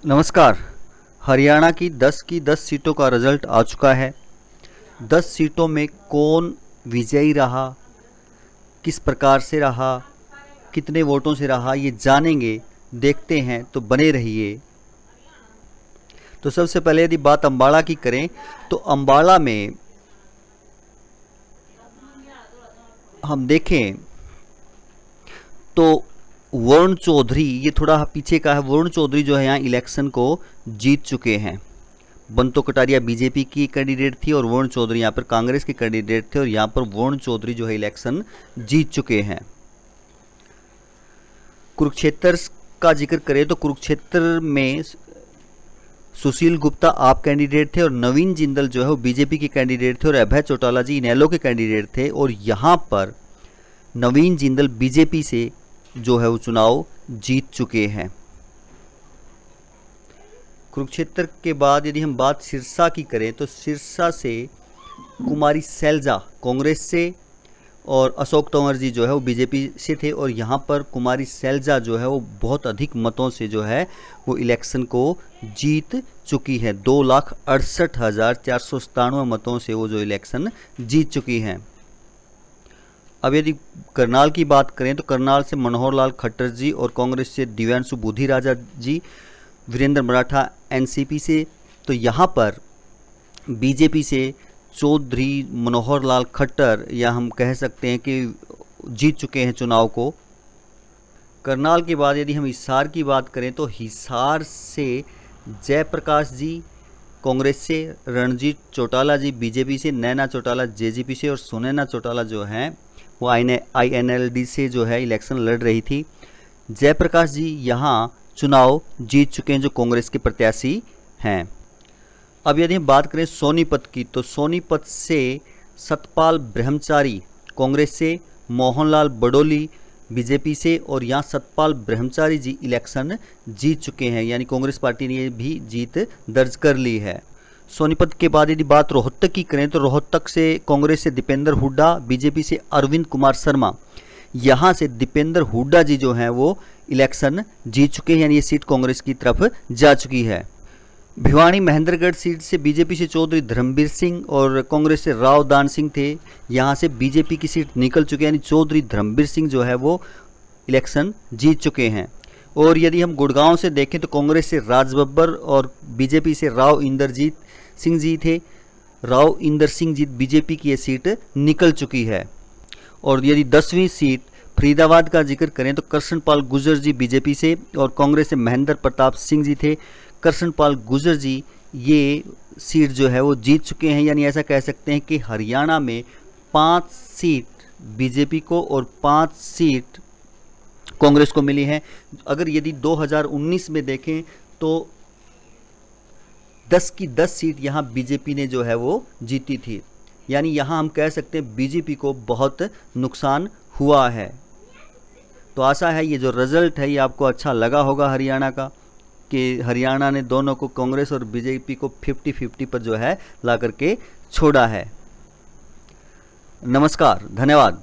नमस्कार। हरियाणा की 10 सीटों का रिजल्ट आ चुका है। 10 सीटों में कौन विजयी रहा, किस प्रकार से रहा, कितने वोटों से रहा, ये जानेंगे। देखते हैं, तो बने रहिए। तो सबसे पहले यदि बात अम्बाड़ा की करें तो अम्बाड़ा में हम देखें तो वरुण चौधरी, ये थोड़ा पीछे का है, वरुण चौधरी जो है यहाँ इलेक्शन को जीत चुके हैं। बंतो कटारिया बीजेपी की कैंडिडेट थी और वरुण चौधरी यहाँ पर कांग्रेस के कैंडिडेट थे, और यहाँ पर वरुण चौधरी जो है इलेक्शन जीत चुके हैं। कुरुक्षेत्र का जिक्र करें तो कुरुक्षेत्र में सुशील गुप्ता आप कैंडिडेट थे और नवीन जिंदल जो है वो बीजेपी के कैंडिडेट थे और अभय चौटाला जी इनेलो के कैंडिडेट थे, और यहाँ पर नवीन जिंदल बीजेपी से जो है वो चुनाव जीत चुके हैं। कुरुक्षेत्र के बाद यदि हम बात सिरसा की करें तो सिरसा से कुमारी सैलजा कांग्रेस से और अशोक तंवर जी जो है वो बीजेपी से थे, और यहाँ पर कुमारी सैलजा जो है वो बहुत अधिक मतों से जो है वो इलेक्शन को जीत चुकी है। 2,68,497 मतों से वो जो इलेक्शन जीत चुकी हैं। अब यदि करनाल की बात करें तो करनाल से मनोहर लाल खट्टर जी और कांग्रेस से दिव्यांशु बुद्धि राजा जी, वीरेंद्र मराठा एनसीपी से, तो यहाँ पर बीजेपी से चौधरी मनोहर लाल खट्टर, या हम कह सकते हैं कि जीत चुके हैं चुनाव को। करनाल के बाद यदि हम हिसार की बात करें तो हिसार से जयप्रकाश जी कांग्रेस से, रणजीत चौटाला जी बीजेपी से, नैना चौटाला जेजेपी से और सुनैना चौटाला जो हैं वो INLD से जो है इलेक्शन लड़ रही थी। जयप्रकाश जी यहाँ चुनाव जीत चुके हैं जो कांग्रेस के प्रत्याशी हैं। अब यदि हम बात करें सोनीपत की तो सोनीपत से सतपाल ब्रह्मचारी कांग्रेस से, मोहनलाल बडोली बीजेपी से, और यहाँ सतपाल ब्रह्मचारी जी इलेक्शन जीत चुके हैं, यानी कांग्रेस पार्टी ने भी जीत दर्ज कर ली है। सोनीपत के बाद यदि बात रोहतक की करें तो रोहतक से कांग्रेस से दीपेंद्र हुड्डा, बीजेपी से अरविंद कुमार शर्मा, यहाँ से दीपेंद्र हुड्डा जी जो हैं वो इलेक्शन जीत चुके हैं, यानी ये सीट कांग्रेस की तरफ जा चुकी है। भिवानी महेंद्रगढ़ सीट से बीजेपी से चौधरी धर्मवीर सिंह और कांग्रेस से राव दान सिंह थे, यहाँ से बीजेपी की सीट निकल चुकी है, यानी चौधरी धर्मवीर सिंह जो है वो इलेक्शन जीत चुके हैं। और यदि हम गुड़गांव से देखें तो कांग्रेस से राज बब्बर और बीजेपी से राव इंदरजीत सिंह जी थे, राव इंदर सिंह जी बीजेपी की ये सीट निकल चुकी है। और यदि 10वीं सीट फरीदाबाद का जिक्र करें तो कृष्णपाल गुर्जर जी बीजेपी से और कांग्रेस से महेंद्र प्रताप सिंह जी थे। कृष्णपाल गुर्जर जी ये सीट जो है वो जीत चुके हैं, यानी ऐसा कह सकते हैं कि हरियाणा में 5 सीट बीजेपी को और 5 सीट कांग्रेस को मिली है। अगर यदि 2019 में देखें तो 10 की 10 सीट यहाँ बीजेपी ने जो है वो जीती थी, यानी यहाँ हम कह सकते हैं बीजेपी को बहुत नुकसान हुआ है। तो आशा है ये जो रिजल्ट है ये आपको अच्छा लगा होगा हरियाणा का, कि हरियाणा ने दोनों को, कांग्रेस और बीजेपी को 50-50 पर जो है ला करके छोड़ा है। नमस्कार, धन्यवाद।